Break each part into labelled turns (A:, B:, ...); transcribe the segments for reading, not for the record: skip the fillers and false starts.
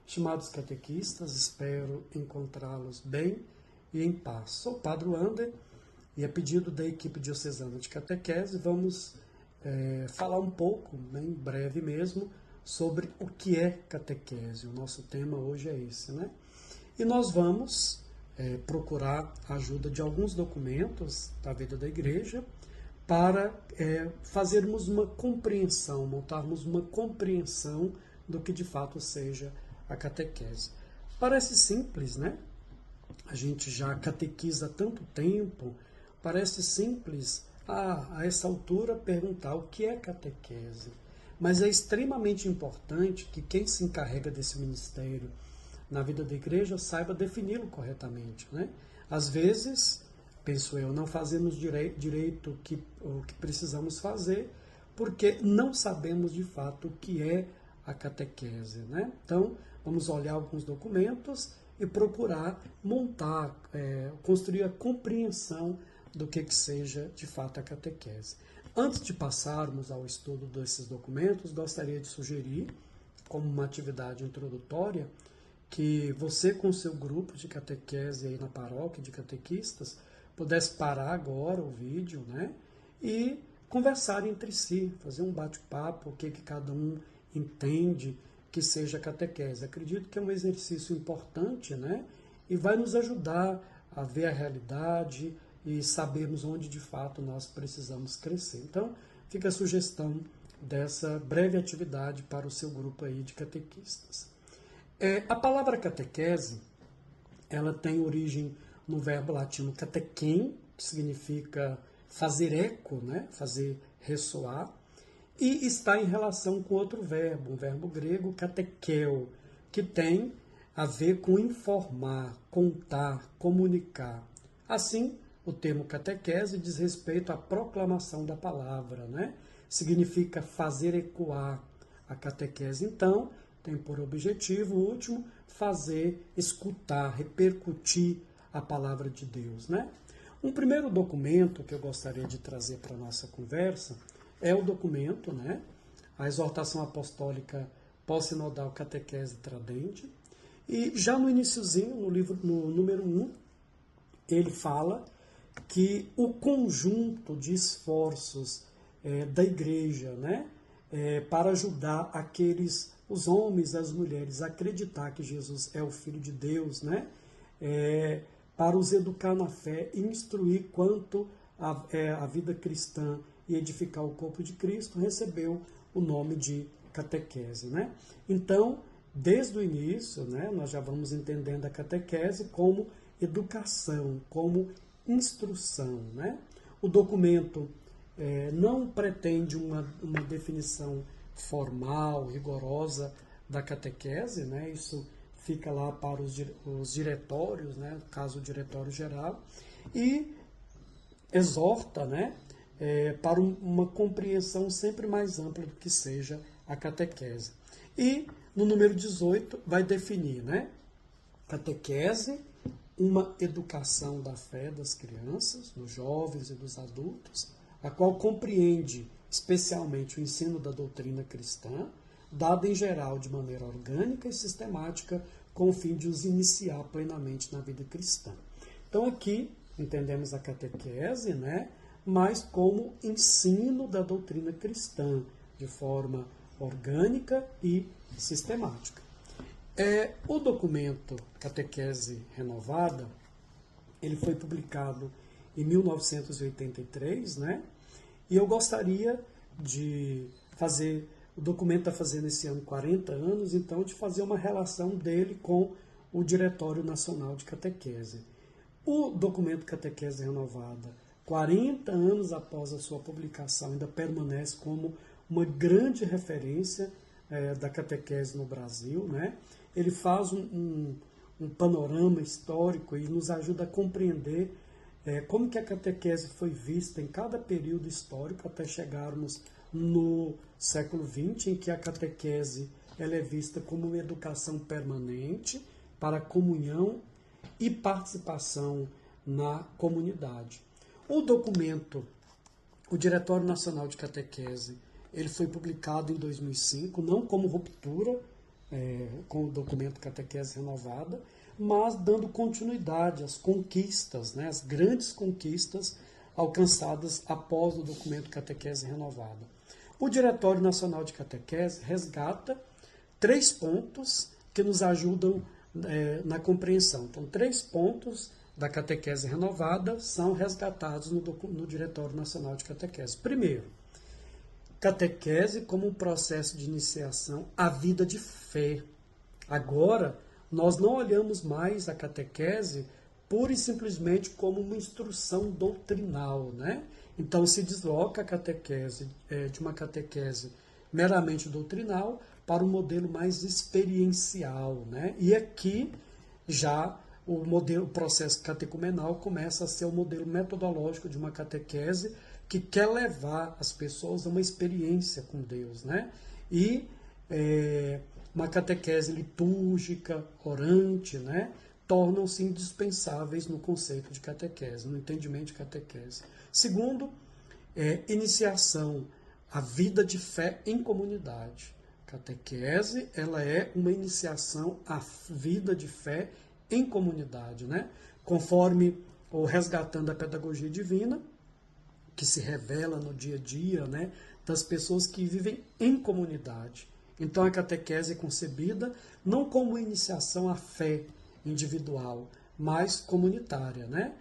A: estimados catequistas, espero encontrá-los bem e em paz. Sou o Padre Wander e a pedido da equipe diocesana de catequese vamos falar um pouco, bem breve mesmo, sobre o que é catequese. O nosso tema hoje é esse, né? E nós vamos procurar a ajuda de alguns documentos da vida da Igreja para fazermos uma compreensão, montarmos uma compreensão do que de fato seja a catequese. Parece simples, né? A gente já catequiza há tanto tempo, parece simples a essa altura perguntar o que é catequese. Mas é extremamente importante que quem se encarrega desse ministério na vida da Igreja saiba defini-lo corretamente, né? Às vezes, penso eu, não fazemos direito o que precisamos fazer porque não sabemos de fato o que é a catequese, né? Então, vamos olhar alguns documentos e procurar montar, construir a compreensão do que seja de fato a catequese. Antes de passarmos ao estudo desses documentos, gostaria de sugerir, como uma atividade introdutória, que você com o seu grupo de catequese aí na paróquia, de catequistas, pudesse parar agora o vídeo, né? E conversar entre si, fazer um bate-papo, o que cada um entende que seja catequese. Acredito que é um exercício importante, né? E vai nos ajudar a ver a realidade e sabermos onde de fato nós precisamos crescer. Então, fica a sugestão dessa breve atividade para o seu grupo aí de catequistas. A palavra catequese, ela tem origem no verbo latino catequem, que significa fazer eco, né? Fazer ressoar, e está em relação com outro verbo, um verbo grego, katekel, que tem a ver com informar, contar, comunicar. Assim, o termo catequese diz respeito à proclamação da palavra, né? Significa fazer ecoar. A catequese, então, tem por objetivo último fazer, escutar, repercutir a palavra de Deus, né? Um primeiro documento que eu gostaria de trazer para a nossa conversa é o documento, né? A Exortação Apostólica Pós-Sinodal Catequese Tradente. E já no iniciozinho, no livro, no número 1, ele fala que o conjunto de esforços da Igreja, né? Para ajudar os homens e as mulheres a acreditar que Jesus é o Filho de Deus, né? Para os educar na fé e instruir quanto à vida cristã e edificar o corpo de Cristo, recebeu o nome de catequese, né? Então, desde o início, né, nós já vamos entendendo a catequese como educação, como instrução, né? O documento não pretende uma definição formal, rigorosa da catequese, né? Isso fica lá para os diretórios, né? No caso, o diretório geral, e exorta, né? Para uma compreensão sempre mais ampla do que seja a catequese. E no número 18 vai definir, né? Catequese, uma educação da fé das crianças, dos jovens e dos adultos, a qual compreende especialmente o ensino da doutrina cristã, dada em geral de maneira orgânica e sistemática, com o fim de os iniciar plenamente na vida cristã. Então aqui entendemos a catequese, né, mas como ensino da doutrina cristã, de forma orgânica e sistemática. O documento Catequese Renovada, ele foi publicado em 1983, né? E eu gostaria de fazer, o documento está fazendo esse ano 40 anos, então de fazer uma relação dele com o Diretório Nacional de Catequese. O documento Catequese Renovada, 40 anos após a sua publicação, ainda permanece como uma grande referência da catequese no Brasil, né? Ele faz um panorama histórico e nos ajuda a compreender como que a catequese foi vista em cada período histórico até chegarmos no século XX, em que a catequese ela é vista como uma educação permanente para a comunhão e participação na comunidade. O documento, o Diretório Nacional de Catequese, ele foi publicado em 2005, não como ruptura com o documento Catequese Renovada, mas dando continuidade às conquistas, né, às grandes conquistas alcançadas após o documento Catequese Renovada. O Diretório Nacional de Catequese resgata 3 pontos que nos ajudam na compreensão. Então, 3 pontos da Catequese Renovada são resgatados no Diretório Nacional de Catequese. Primeiro, catequese como um processo de iniciação à vida de fé. Agora, nós não olhamos mais a catequese pura e simplesmente como uma instrução doutrinal, né? Então se desloca a catequese de uma catequese meramente doutrinal para um modelo mais experiencial, né? E aqui já o processo catecumenal começa a ser o modelo metodológico de uma catequese que quer levar as pessoas a uma experiência com Deus, né? E uma catequese litúrgica, orante, né? Tornam-se indispensáveis no conceito de catequese, no entendimento de catequese. Segundo, iniciação à vida de fé em comunidade. Catequese, ela é uma iniciação à vida de fé em comunidade, né? Conforme ou resgatando a pedagogia divina, que se revela no dia a dia, né, das pessoas que vivem em comunidade. Então a catequese é concebida não como iniciação à fé individual, mas comunitária, né?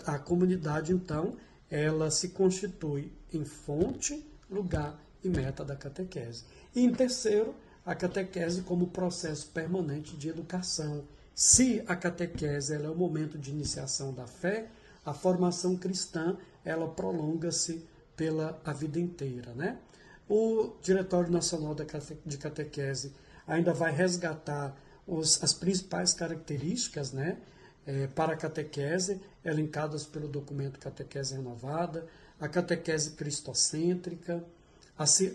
A: A comunidade, então, ela se constitui em fonte, lugar e meta da catequese. E em terceiro, a catequese como processo permanente de educação. Se a catequese ela é o momento de iniciação da fé, a formação cristã ela prolonga-se pela a vida inteira, né? O Diretório Nacional de Catequese ainda vai resgatar as principais características, né, para a catequese, elencadas pelo documento Catequese Renovada, a catequese cristocêntrica,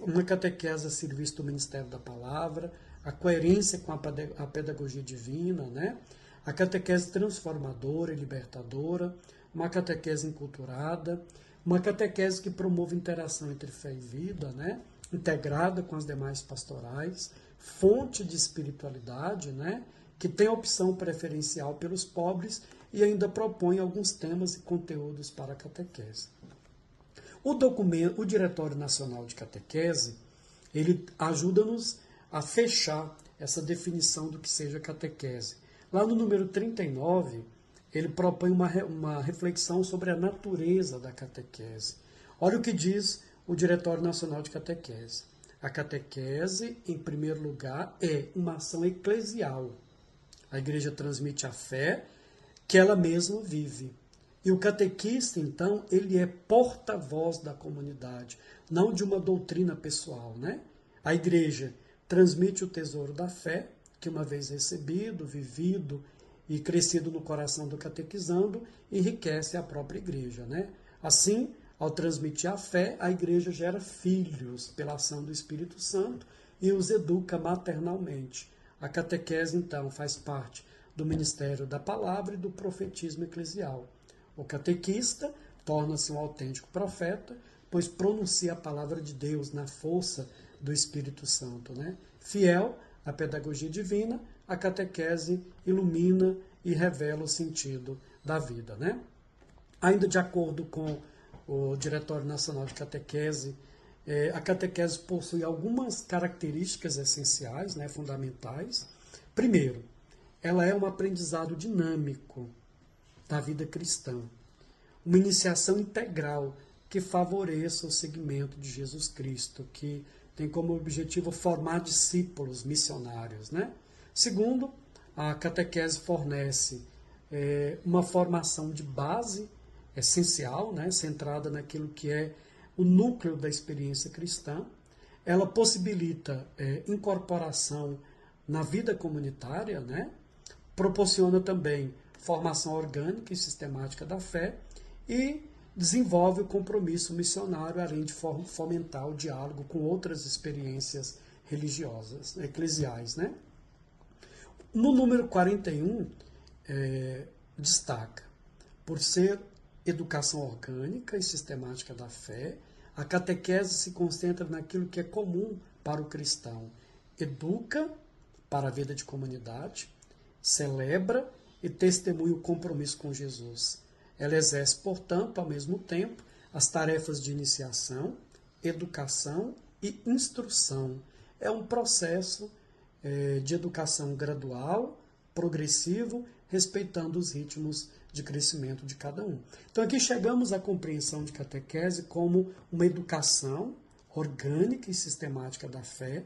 A: uma catequese a serviço do ministério da palavra, a coerência com a pedagogia divina, né, a catequese transformadora e libertadora, uma catequese enculturada, uma catequese que promove interação entre fé e vida, né, integrada com as demais pastorais, fonte de espiritualidade, né, que tem opção preferencial pelos pobres e ainda propõe alguns temas e conteúdos para a catequese. O Diretório Nacional de Catequese, ele ajuda-nos a fechar essa definição do que seja catequese. Lá no número 39, ele propõe uma reflexão sobre a natureza da catequese. Olha o que diz o Diretório Nacional de Catequese. A catequese, em primeiro lugar, é uma ação eclesial. A igreja transmite a fé que ela mesma vive. E o catequista, então, ele é porta-voz da comunidade, não de uma doutrina pessoal, né? A igreja transmite o tesouro da fé, que uma vez recebido, vivido e crescido no coração do catequizando, enriquece a própria igreja, né? Assim, ao transmitir a fé, a igreja gera filhos pela ação do Espírito Santo e os educa maternalmente. A catequese, então, faz parte do ministério da palavra e do profetismo eclesial. O catequista torna-se um autêntico profeta, pois pronuncia a palavra de Deus na força do Espírito Santo, né? Fiel à pedagogia divina, a catequese ilumina e revela o sentido da vida, né? Ainda de acordo com o Diretório Nacional de Catequese, a catequese possui algumas características essenciais, né, fundamentais. Primeiro, ela é um aprendizado dinâmico da vida cristã, uma iniciação integral que favoreça o seguimento de Jesus Cristo, que tem como objetivo formar discípulos missionários, né? Segundo, a catequese fornece uma formação de base essencial, né, centrada naquilo que é o núcleo da experiência cristã. Ela possibilita incorporação na vida comunitária, né, proporciona também formação orgânica e sistemática da fé e desenvolve o compromisso missionário, além de fomentar o diálogo com outras experiências religiosas, eclesiais, né? No número 41, destaca, por ser educação orgânica e sistemática da fé, a catequese se concentra naquilo que é comum para o cristão. Educa para a vida de comunidade, celebra e testemunha o compromisso com Jesus. Ela exerce, portanto, ao mesmo tempo, as tarefas de iniciação, educação e instrução. É um processo de educação gradual, progressivo, respeitando os ritmos de crescimento de cada um. Então aqui chegamos à compreensão de catequese como uma educação orgânica e sistemática da fé,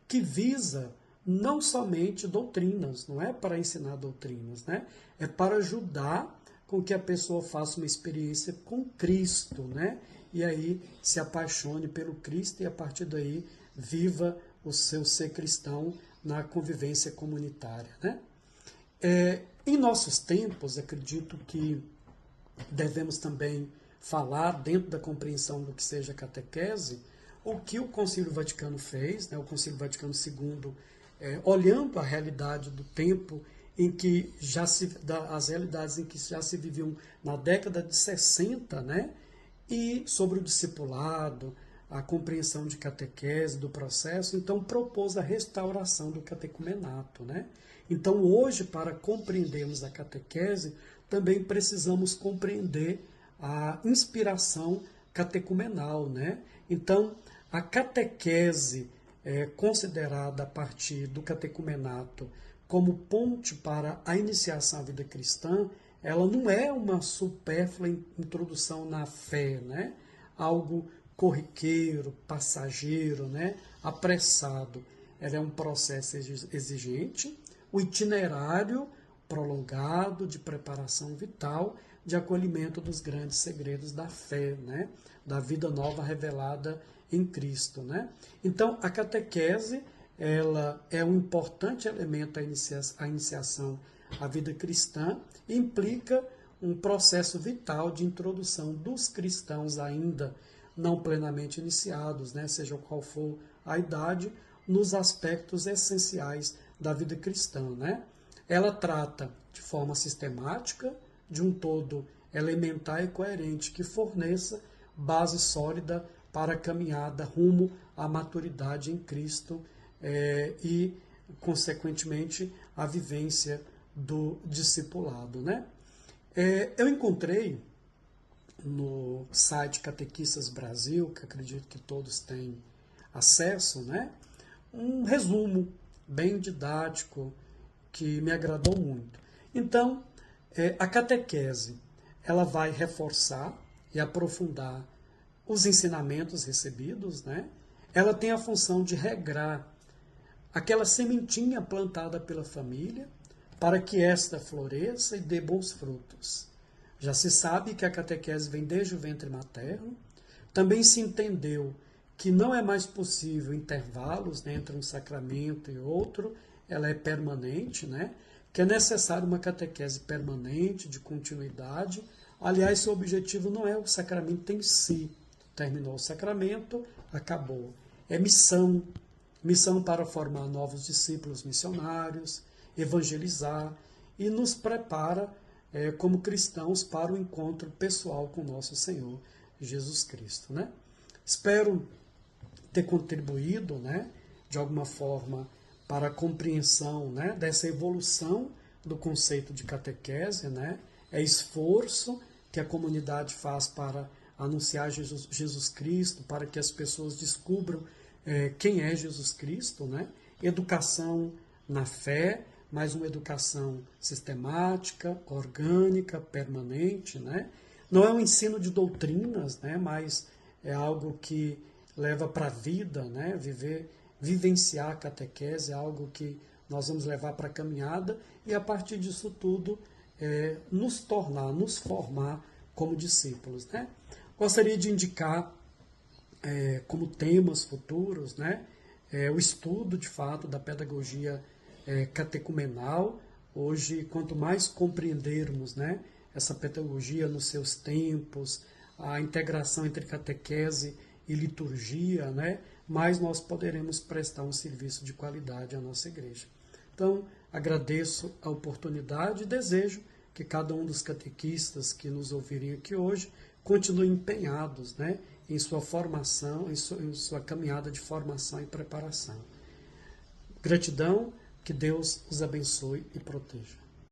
A: que visa não somente doutrinas, não é para ensinar doutrinas, né? É para ajudar com que a pessoa faça uma experiência com Cristo, né? E aí se apaixone pelo Cristo e a partir daí viva o seu ser cristão na convivência comunitária, né? Em nossos tempos, acredito que devemos também falar, dentro da compreensão do que seja catequese, o que o Concílio Vaticano fez, né? O Concílio Vaticano II, olhando a realidade do tempo em que as realidades em que já se viviam na década de 60, né? E sobre o discipulado, a compreensão de catequese, do processo, então propôs a restauração do catecumenato, né? Então hoje, para compreendermos a catequese, também precisamos compreender a inspiração catecumenal, né? Então, a catequese considerada a partir do catecumenato como ponte para a iniciação à vida cristã, ela não é uma supérflua introdução na fé, né? Algo corriqueiro, passageiro, né? Apressado. Ela é um processo exigente, o itinerário prolongado de preparação vital, de acolhimento dos grandes segredos da fé, né? Da vida nova revelada em Cristo, né? Então, a catequese, ela é um importante elemento à iniciação à vida cristã e implica um processo vital de introdução dos cristãos ainda não plenamente iniciados, né? Seja qual for a idade, nos aspectos essenciais da vida cristã, né? Ela trata de forma sistemática de um todo elementar e coerente que forneça base sólida para a caminhada rumo à maturidade em Cristo e, consequentemente, a vivência do discipulado, né? Eu encontrei no site Catequistas Brasil, que acredito que todos têm acesso, né? Um resumo bem didático que me agradou muito. Então, a catequese, ela vai reforçar e aprofundar os ensinamentos recebidos, né? Ela tem a função de regrar aquela sementinha plantada pela família para que esta floresça e dê bons frutos. Já se sabe que a catequese vem desde o ventre materno. Também se entendeu que não é mais possível intervalos, né, entre um sacramento e outro, ela é permanente, né? Que é necessário uma catequese permanente, de continuidade. Aliás, seu objetivo não é o sacramento em si. Terminou o sacramento, acabou. É missão. Missão para formar novos discípulos missionários, evangelizar e nos prepara como cristãos para o encontro pessoal com nosso Senhor Jesus Cristo, né? Espero ter contribuído, né, de alguma forma para a compreensão, né, dessa evolução do conceito de catequese, né? É esforço que a comunidade faz para anunciar Jesus Cristo, para que as pessoas descubram quem é Jesus Cristo, né? Educação na fé, mas uma educação sistemática, orgânica, permanente, né? Não é um ensino de doutrinas, né? Mas é algo que leva para a vida, né? Vivenciar a catequese é algo que nós vamos levar para a caminhada e a partir disso tudo nos formar como discípulos, né? Gostaria de indicar como temas futuros, né? O estudo, de fato, da pedagogia catecumenal. Hoje, quanto mais compreendermos, né, essa pedagogia nos seus tempos, a integração entre catequese e liturgia, né, mais nós poderemos prestar um serviço de qualidade à nossa igreja. Então, agradeço a oportunidade e desejo que cada um dos catequistas que nos ouvirem aqui hoje continue empenhados, né, em sua formação, em sua caminhada de formação e preparação. Gratidão Que Deus os abençoe e proteja.